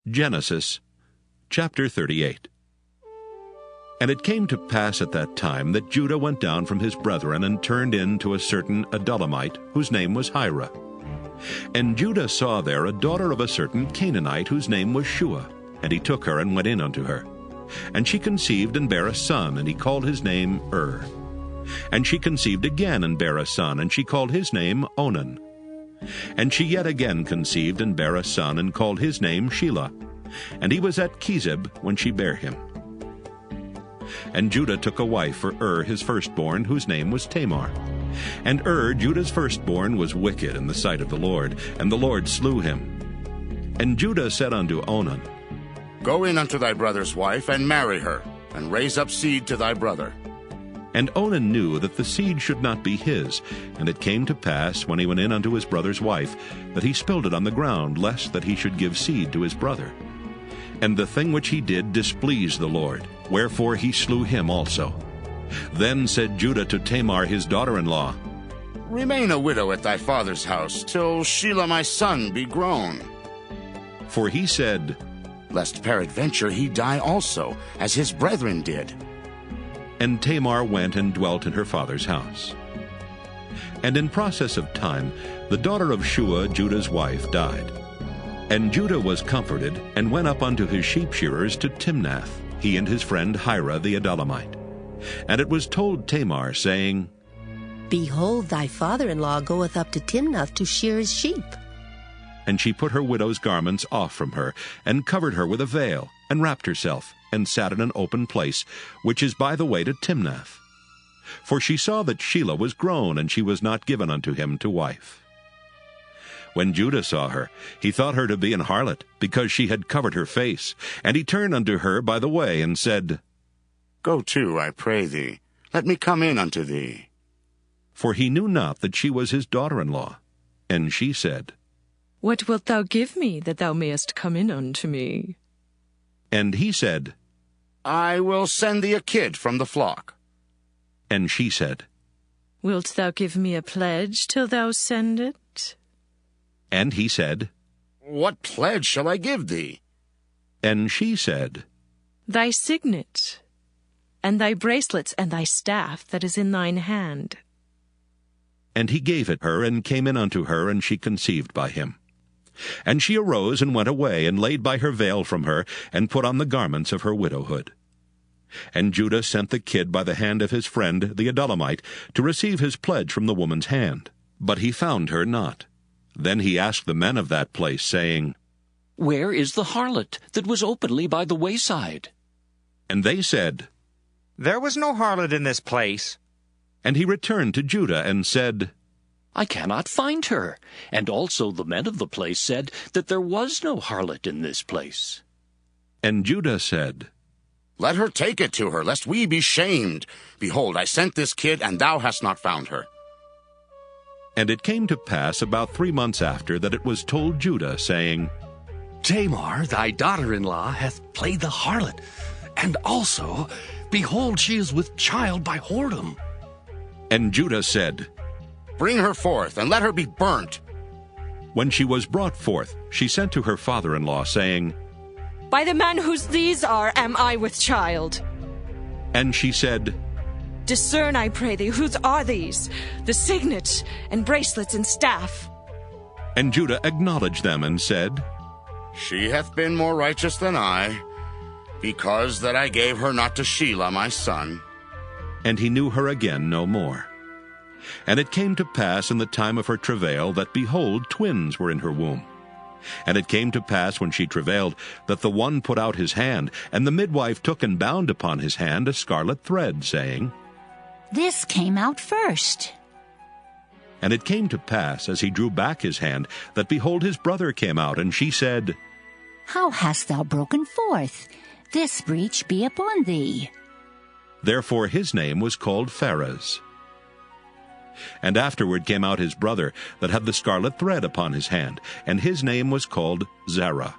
Genesis chapter 38. And it came to pass at that time that Judah went down from his brethren and turned in to a certain Adullamite, whose name was Hirah. And Judah saw there a daughter of a certain Canaanite, whose name was Shelah, and he took her and went in unto her. And she conceived and bare a son, and he called his name And she conceived again and bare a son, and she called his name Onan. And she yet again conceived and bare a son, and called his name Shelah. And he was at Kezib when she bare him. And Judah took a wife for his firstborn, whose name was Tamar. And Judah's firstborn, was wicked in the sight of the Lord, and the Lord slew him. And Judah said unto Onan, Go in unto thy brother's wife, and marry her, and raise up seed to thy brother. And Onan knew that the seed should not be his. And it came to pass, when he went in unto his brother's wife, that he spilled it on the ground, lest that he should give seed to his brother. And the thing which he did displeased the Lord, wherefore he slew him also. Then said Judah to Tamar his daughter-in-law, Remain a widow at thy father's house, till Shelah my son be grown. For he said, Lest peradventure he die also, as his brethren did. And Tamar went and dwelt in her father's house. And in process of time, the daughter of Shua, Judah's wife, died. And Judah was comforted, and went up unto his sheep shearers to Timnath, he and his friend Hirah the Adullamite. And it was told Tamar, saying, Behold, thy father-in-law goeth up to Timnath to shear his sheep. And she put her widow's garments off from her, and covered her with a veil, and wrapped herself, and sat in an open place, which is by the way to Timnath. For she saw that Shelah was grown, and she was not given unto him to wife. When Judah saw her, he thought her to be an harlot, because she had covered her face. And he turned unto her by the way, and said, Go to, I pray thee, let me come in unto thee. For he knew not that she was his daughter-in-law. And she said, What wilt thou give me, that thou mayest come in unto me? And he said, I will send thee a kid from the flock. And she said, Wilt thou give me a pledge till thou send it? And he said, What pledge shall I give thee? And she said, Thy signet, and thy bracelets, and thy staff that is in thine hand. And he gave it her, and came in unto her, and she conceived by him. And she arose and went away, and laid by her veil from her, and put on the garments of her widowhood. And Judah sent the kid by the hand of his friend the Adullamite, to receive his pledge from the woman's hand. But he found her not. Then he asked the men of that place, saying, Where is the harlot that was openly by the wayside? And they said, There was no harlot in this place. And he returned to Judah, and said, I cannot find her. And also the men of the place said that there was no harlot in this place. And Judah said, Let her take it to her, lest we be shamed. Behold, I sent this kid, and thou hast not found her. And it came to pass about 3 months after that it was told Judah, saying, Tamar, thy daughter-in-law, hath played the harlot, and also, behold, she is with child by whoredom. And Judah said, Bring her forth, and let her be burnt. When she was brought forth, she sent to her father-in-law, saying, By the man whose these are am I with child. And she said, Discern, I pray thee, whose are these, the signet, and bracelets, and staff? And Judah acknowledged them, and said, She hath been more righteous than I, because that I gave her not to Shelah my son. And he knew her again no more. And it came to pass in the time of her travail, that, behold, twins were in her womb. And it came to pass, when she travailed, that the one put out his hand, and the midwife took and bound upon his hand a scarlet thread, saying, This came out first. And it came to pass, as he drew back his hand, that, behold, his brother came out, and she said, How hast thou broken forth? This breach be upon thee. Therefore his name was called Pharez. And afterward came out his brother, that had the scarlet thread upon his hand, and his name was called Zerah.